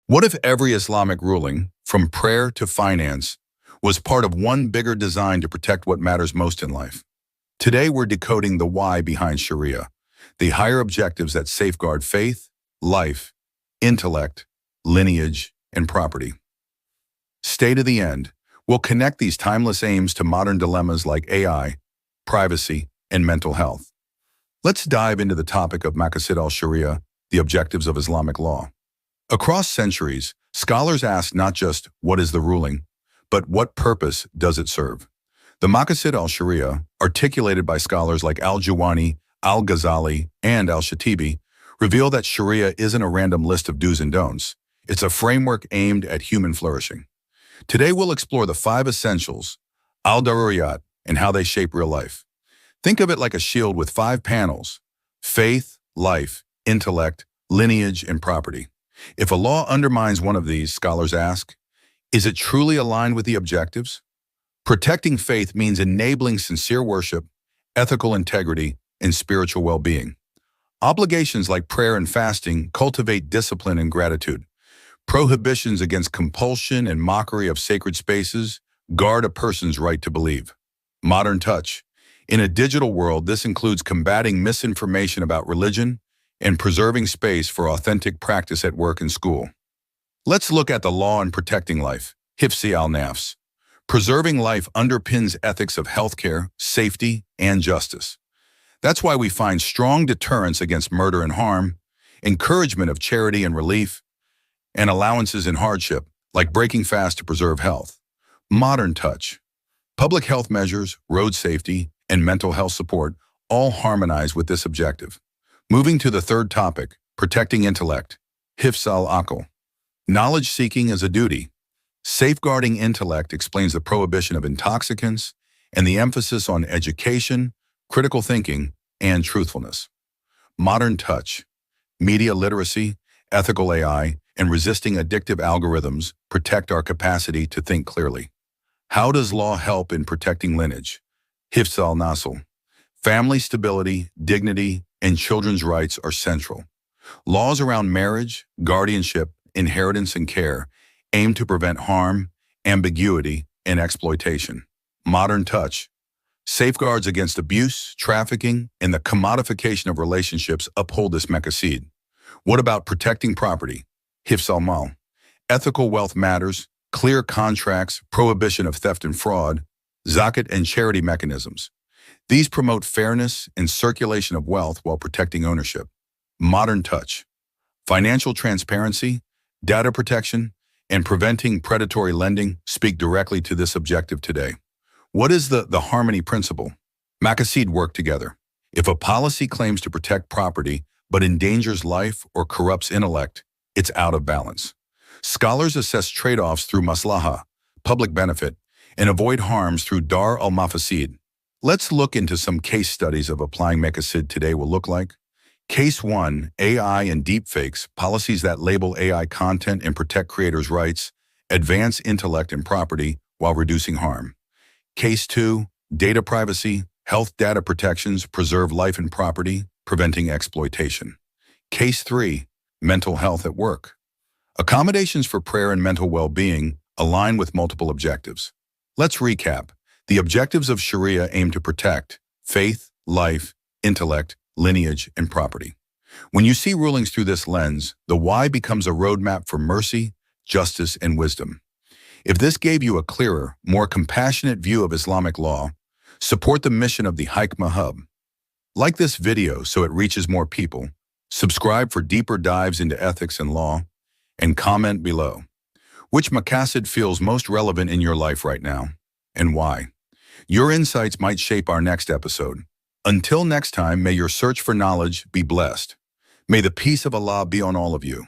What if every Islamic ruling, from prayer to finance, was part of one bigger design to protect what matters most in life? Today we're decoding the why behind Sharia, the higher objectives that safeguard faith, life, intellect, lineage, and property. Stay to the end. We'll connect these timeless aims to modern dilemmas like AI, privacy, and mental health. Let's dive into the topic of Maqasid al-Shariah, the objectives of Islamic law. Across centuries, scholars ask not just what is the ruling, but what purpose does it serve? The Maqasid al-Shariah, articulated by scholars like al-Juwani, al-Ghazali, and al-Shatibi, reveal that Sharia isn't a random list of do's and don'ts. It's a framework aimed at human flourishing. Today we'll explore the 5 essentials, al-Daruriyat, and how they shape real life. Think of it like a shield with 5 panels: faith, life, intellect, lineage, and property. If a law undermines one of these, scholars ask, is it truly aligned with the objectives? Protecting faith means enabling sincere worship, ethical integrity, and spiritual well-being. Obligations like prayer and fasting cultivate discipline and gratitude. Prohibitions against compulsion and mockery of sacred spaces guard a person's right to believe. Modern touch. In a digital world, this includes combating misinformation about religion and preserving space for authentic practice at work and school. Let's look at the law in protecting life, Hifz al-Nafs. Preserving life underpins ethics of healthcare, safety, and justice. That's why we find strong deterrence against murder and harm, encouragement of charity and relief, and allowances in hardship, like breaking fast to preserve health. Modern touch. Public health measures, road safety, and mental health support all harmonize with this objective. Moving to the third topic, protecting intellect, Hifz al-Aql. Knowledge seeking is a duty. Safeguarding intellect explains the prohibition of intoxicants and the emphasis on education, critical thinking, and truthfulness. Modern touch. Media literacy, ethical AI, and resisting addictive algorithms protect our capacity to think clearly. How does law help in protecting lineage? Hifz al-Nasl. Family stability, dignity, and children's rights are central. Laws around marriage, guardianship, inheritance, and care aim to prevent harm, ambiguity, and exploitation. Modern touch. Safeguards against abuse, trafficking, and the commodification of relationships uphold this maqasid. What about protecting property? Hifz al-Mal. Ethical wealth matters, clear contracts, prohibition of theft and fraud, zakat and charity mechanisms. These promote fairness and circulation of wealth while protecting ownership. Modern touch. Financial transparency, data protection, and preventing predatory lending speak directly to this objective today. What is the harmony principle? Maqasid work together. If a policy claims to protect property but endangers life or corrupts intellect, it's out of balance. Scholars assess trade-offs through maslaha, public benefit, and avoid harms through dar al-mafasid. Let's look into some case studies of applying Maqasid today will look like. Case 1, AI and deepfakes, policies that label AI content and protect creators' rights, advance intellect and property while reducing harm. Case 2, data privacy, health data protections preserve life and property, preventing exploitation. Case 3, mental health at work. Accommodations for prayer and mental well-being align with multiple objectives. Let's recap. The objectives of Sharia aim to protect faith, life, intellect, lineage, and property. When you see rulings through this lens, the why becomes a roadmap for mercy, justice, and wisdom. If this gave you a clearer, more compassionate view of Islamic law, support the mission of the Hikma Hub. Like this video so it reaches more people, subscribe for deeper dives into ethics and law, and comment below. Which maqasid feels most relevant in your life right now, and why? Your insights might shape our next episode. Until next time, may your search for knowledge be blessed. May the peace of Allah be on all of you.